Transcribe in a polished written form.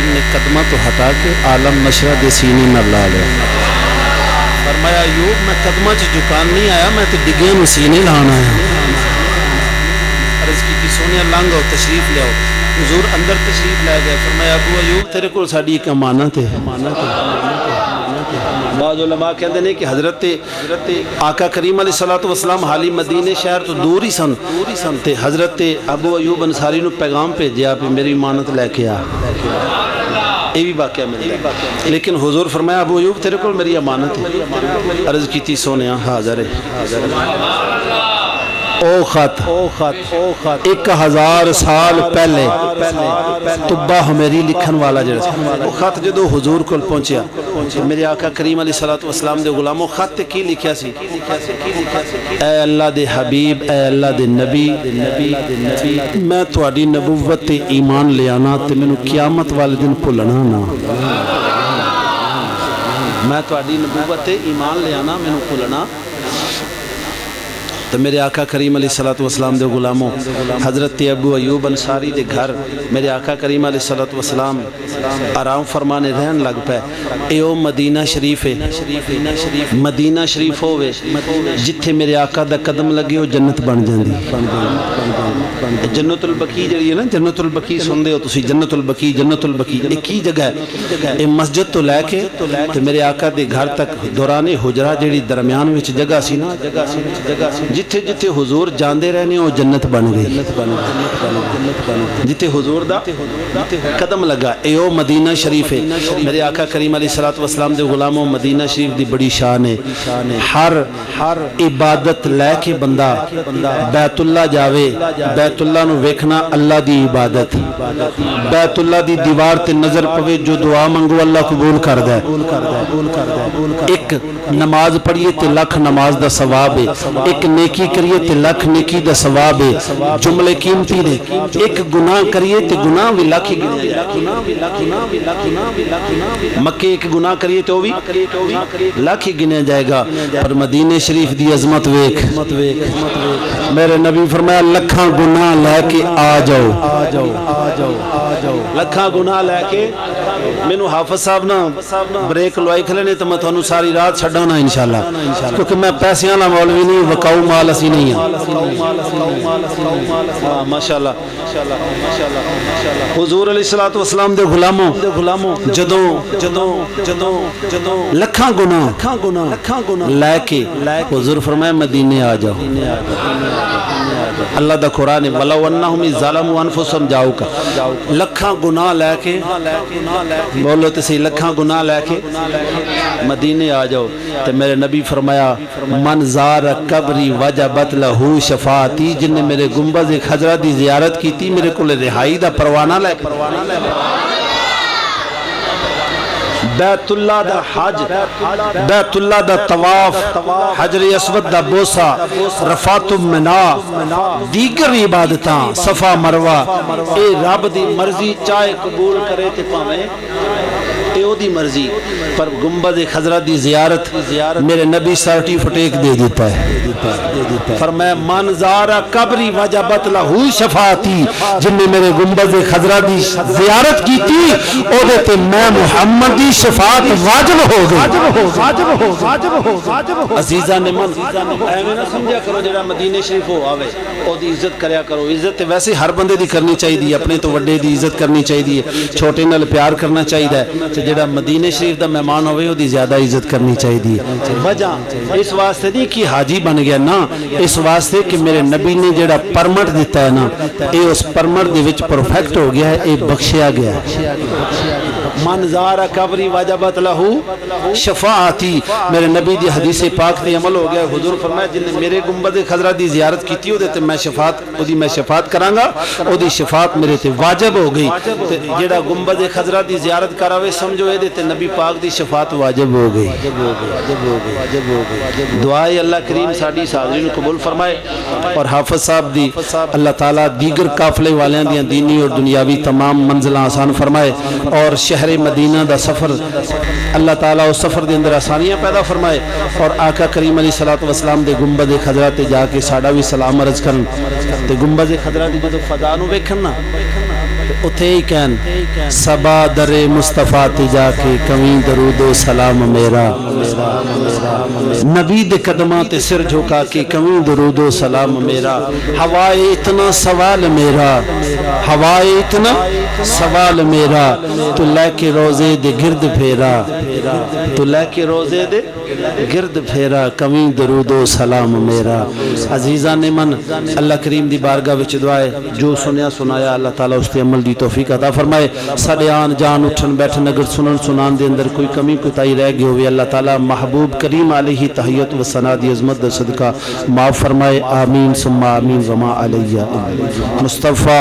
کریم نے قدمہ تو ہٹا کے عالم مشرہ دے سینے نہ لا لیا. فرمایا ایوب میں قدمہ چ جھکان نہیں آیا, میں تے ڈگیاں نوں سینے لانا آیا. عرض کی سونے لنگ آؤ تشریف لے آؤ. حضور اندر تشریف لے گئے. فرمایا ابو ایوب تیرے کو ساڈی ایک امانت ہے. بعض علماء کہتے ہیں کہ حضرت آقا کریم علیہ الصلوۃ والسلام حالی مدینے شہر تو دور ہی سن تے حضرت ابو ایوب انصاری نو پیغام بھیجیا کہ میری امانت لے کے آ. یہ بھی واقعہ ملتا ہے. لیکن حضور فرمایا ابو ایوب تیرے کو میری امانت ہے. عرض کی تھی سونیا حاضر ہے. او خط 1000 سال پہلے طبہ ہمیری لکھن والا جڑا وہ خط جدو حضور کو پہنچیا میرے آقا کریم علیہ الصلوۃ والسلام دے غلاموں خط کی لکھیا سی اے اللہ دے حبیب اے اللہ دے نبی میں تہاڈی نبوت تے ایمان لے آنا تے مینوں قیامت والے دن بھلنا نہ. میں تہاڈی نبوت تے ایمان لے آنا مینوں بھلنا. تو میرے آقا کریم علیہ الصلوۃ والسلام دے غلاموں حضرت ابو ایوب انصاری دے گھر میرے آقا کریم علیہ الصلوۃ والسلام آرام فرمانے رہن لگ پے. اے او مدینہ شریف ہے. مدینہ شریف ہوے جتھے میرے آقا دا قدم لگے او جنت بن جاندی. جنت البقیع جڑی ہے نا جنت البقیع سندے ہو تسی جنت البقیع ایک ہی جگہ ہے. اے مسجد تو لے کے تے میرے آقا دے گھر تک دوران حجرہ جڑی درمیان وچ جگہ سی نا جتھے جتھے حضور جاندے رہنے وہ جنت بن گئی. جتھے حضور دا قدم لگا اے او مدینہ شریف ہے. میرے آقا کریم علیہ الصلوۃ والسلام دے غلاموں مدینہ شریف دی بڑی شان ہے. ہر عبادت لے کے بندہ بیت اللہ جاوے بیت اللہ نو ویکھنا اللہ دی عبادت. بیت اللہ دی دیوار تے نظر پوے جو دعا منگو اللہ قبول کردا ہے. ایک نماز پڑھیے تے لاکھ نماز دا ثواب ہے. ایک نیکی کریے تے لاکھ نیکی دا ثواب ہے. جملے قیمتی نے. ایک گناہ کریے تے گناہ بھی لاکھ ہی گنے مکے ایک گناہ کریے تو بھی لاکھ ہی گنے جائے گا. پر مدینہ شریف دی عظمت ویکھ. میرے نبی فرمایا لکھاں گناہ لے کے آ جاؤ. لکھاں گناہ لے کے مینوں حافظ صاحب نا بریک لوائی کھلے نے تو میں تھانوں ساری رات چھڈانا انشاءاللہ کیونکہ میں پیسیاں والا مولوی نہیں وکاؤ مال اسی نہیں ہیں. ماشاءاللہ حضور علیہ الصلوۃ والسلام دے غلاموں جدوں لکھاں گناہ لے کے حضور فرمایا مدینے آ جاؤ. اللہ دا قرآن ہے وَلَوْ أَنَّهُمْ إِذْ ظَلَمُوا أَنفُسَهُمْ جَاءُوكَ. لکھاں گناہ لے کے بولو تے صحیح لکھاں گناہ لے کے مدینے آ جاؤ. تے میرے نبی فرمایا من زار قبری وجبت لہو شفاعتی. جن نے میرے گنبد خضرا دی زیارت کی تھی میرے کو رہائی دا پروانہ لے بیت اللہ دا حج بیت اللہ دا طواف حجر اسود دا بوسہ رفعت منا دیگر عبادتاں صفا مروہ اے رب دی مرضی چاہے قبول کرے تے پاویں اے او دی مرضی. پر گنبد خضرا دی زیارت میرے نبی سرٹیفکیٹ دے دیتا ہے. فرمایا من زارا قبری وجبت لہو شفاعتی. جن نے میرے گنبد خضرا دی زیارت کی تھی او دے تے میں محمد دی شفاعت واجب ہو گئی. عزیزاں نے من ایویں نہ سمجھا کرو جڑا مدینے شریف ہو آوے او دی عزت کریا کرو. عزت تے ویسے ہر بندے دی کرنی چاہیے. اپنے تو وڈے دی عزت کرنی چاہیے. چھوٹے نال پیار کرنا چاہیے. جڑا مدینے شریف دا مہمان ہوئے وہ دی زیادہ عزت کرنی چاہیے. وجہ اس واسطے نہیں کہ حاجی بن گیا نا اس واسطے کہ میرے نبی نے جڑا پرمٹ دیتا ہے نا اے اس پرمٹ دے وچ پرفیکٹ ہو گیا ہے. اے بخشیا گیا ہے. من زار قبری وجبت لہو شفاعتی. میرے نبی دی حدیث پاک تے عمل ہو گیا. حضور فرمایا جن نے میرے گنبد خضرا دی زیارت کیتی او دے تے میں شفاعت کراں گا. او دی شفاعت میرے تے واجب ہو گئی. تے جڑا گنبد خضرا دی زیارت کراوے سمجھو اے دے تے نبی پاک دی شفاعت واجب ہو گئی. دعائے اللہ کریم ساڈی حاضری نوں قبول فرمائے اور حافظ صاحب دی اللہ تعالیٰ دیگر قافلے والیاں دیاں دینی اور دنیاوی تمام منزلاں آسان فرمائے اور شہر مدینہ دا سفر اللہ تعالیٰ اس سفر دے اندر آسانیاں پیدا فرمائے اور آقا کریم علیہ الصلوۃ والسلام دے گنبد خضرا تے جا کے ساڈا بھی سلام عرض کرن تے گنبد خضرا دی جدوں فضا نوں ویکھن نا اتھے ہی کہن صبا در مصطفیٰ تے جا کے کمی درود و سلام میرا نبی دے قدماں تے سر جھکا کے کمی درود و سلام میرا ہوائے اتنا سوال میرا ہوائے اتنا سوال میرا تو لے کے روزے دے گرد پھیرا تو لے کے روزے دے گرد پھیرا کمی درود و سلام میرا عزیزان من اللہ کریم دی بارگاہ وچ دعائے جو سنیا سنایا اللہ تعالیٰ اس تے عمل دی توفیق عطا فرمائے ساڈے آن جان اٹھن بیٹھن اگر سنن سنان دے اندر کوئی کمی کوتاہی رہ گئی ہوئے اللہ تعالیٰ محبوب کریم علیہ تحیت و ثنا دی عظمت دا صدقہ معاف فرمائے آمین ثم آمین وما علیہ مصطفیٰ